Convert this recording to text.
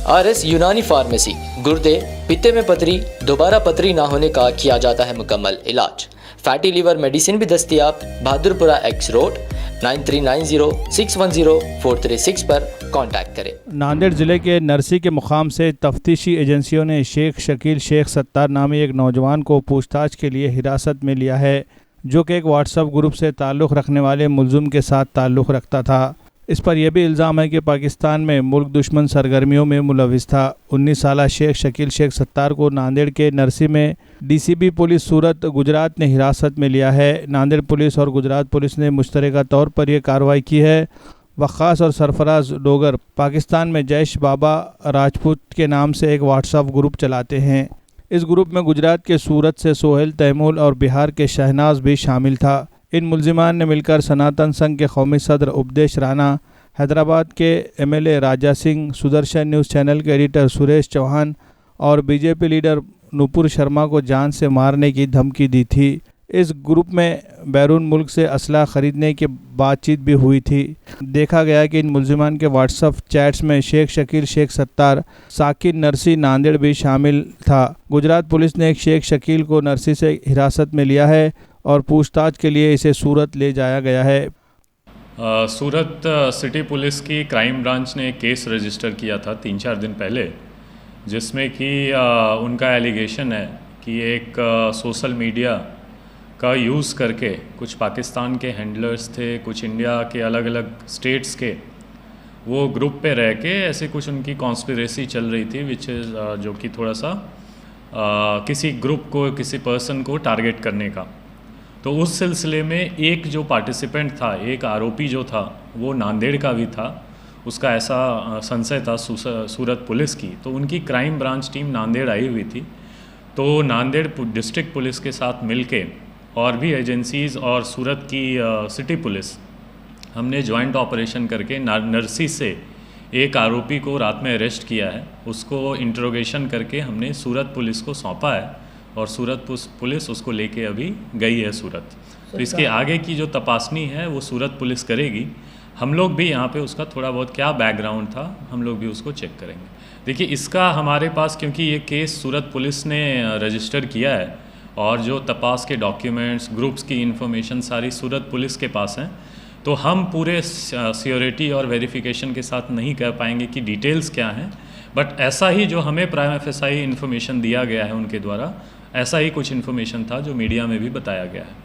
RS यूनानी pharmacy, गुर्दे, पित्ते में पथरी, दोबारा पथरी ना होने का किया जाता है मुकम्मल इलाज। फैटी लीवर मेडिसिन भी दस्तयाब। बहादुरपुरा एक्स रोड 9390610436 पर कांटेक्ट करें। नांदेड़ ज़िले के नरसी के मुकाम से तफ्तीशी एजेंसियों ने शेख शकील शेख सत्तार नामी एक नौजवान को पूछताछ के लिए हिरासत में लिया है, जो कि एक व्हाट्सएप ग्रुप से ताल्लुक़ रखने वाले मुलजुम के साथ ताल्लुक़ रखता था। इस पर यह भी इल्ज़ाम है कि पाकिस्तान में मुल्क दुश्मन सरगर्मियों में मुलविस था। 19 साला शेख शकील शेख सत्तार को नांदेड़ के नरसी में DCB पुलिस सूरत गुजरात ने हिरासत में लिया है। नांदेड़ पुलिस और गुजरात पुलिस ने मुश्तरका तौर पर यह कार्रवाई की है। वक्कास और सरफराज डोगर पाकिस्तान में जैश बाबा राजपूत के नाम से एक व्हाट्सएप ग्रुप चलाते हैं। इस ग्रुप में गुजरात के सूरत से सोहेल तैमूर और बिहार के शहनाज भी शामिल था। इन मुलजिमान ने मिलकर सनातन संघ के कौमी सदर उपदेश राणा, हैदराबाद के MLA Raja Singh, Sudarshan news channel के एडिटर सुरेश चौहान और BJP लीडर नुपुर शर्मा को जान से मारने की धमकी दी थी। इस ग्रुप में बैरून मुल्क से असला ख़रीदने की बातचीत भी हुई थी। देखा गया कि इन मुलजिमान के व्हाट्सएप चैट्स में शेख शकील शेख सत्तार, साकिर नरसी नांदेड़ भी शामिल था। गुजरात पुलिस ने एक शेख शकील को नरसी से हिरासत में लिया है और पूछताछ के लिए इसे सूरत ले जाया गया है। सूरत सिटी पुलिस की क्राइम ब्रांच ने एक केस रजिस्टर किया था 3-4 दिन पहले, जिसमें कि उनका एलिगेशन है कि एक सोशल मीडिया का यूज़ करके कुछ पाकिस्तान के हैंडलर्स थे, कुछ इंडिया के अलग अलग स्टेट्स के, वो ग्रुप पे रह के ऐसे कुछ उनकी कॉन्स्पिरेसी चल रही थी, विच इज़ जो कि थोड़ा सा किसी ग्रुप को, किसी पर्सन को टारगेट करने का। तो उस सिलसिले में एक जो पार्टिसिपेंट था, एक आरोपी जो था, वो नांदेड़ का भी था। उसका ऐसा संशय था सूरत पुलिस की, तो उनकी क्राइम ब्रांच टीम नांदेड़ आई हुई थी। तो नांदेड़ डिस्ट्रिक्ट पुलिस के साथ मिलके और भी एजेंसीज़ और सूरत की सिटी पुलिस, हमने जॉइंट ऑपरेशन करके नरसी से एक आरोपी को रात में अरेस्ट किया है। उसको इंट्रोगेशन करके हमने सूरत पुलिस को सौंपा है और सूरत पुलिस उसको लेके अभी गई है सूरत। तो इसके आगे की जो तपासनी है वो सूरत पुलिस करेगी। हम लोग भी यहाँ पे उसका थोड़ा बहुत क्या बैकग्राउंड था, हम लोग भी उसको चेक करेंगे। देखिए, इसका हमारे पास, क्योंकि ये केस सूरत पुलिस ने रजिस्टर किया है और जो तपास के डॉक्यूमेंट्स, ग्रुप्स की इन्फॉर्मेशन सारी सूरत पुलिस के पास हैं, तो हम पूरे सिक्योरिटी और वेरिफिकेशन के साथ नहीं कह पाएंगे कि डिटेल्स क्या हैं, बट ऐसा ही जो हमें प्राइम FSI इन्फॉर्मेशन दिया गया है उनके द्वारा, ऐसा ही कुछ इन्फॉर्मेशन था जो मीडिया में भी बताया गया है।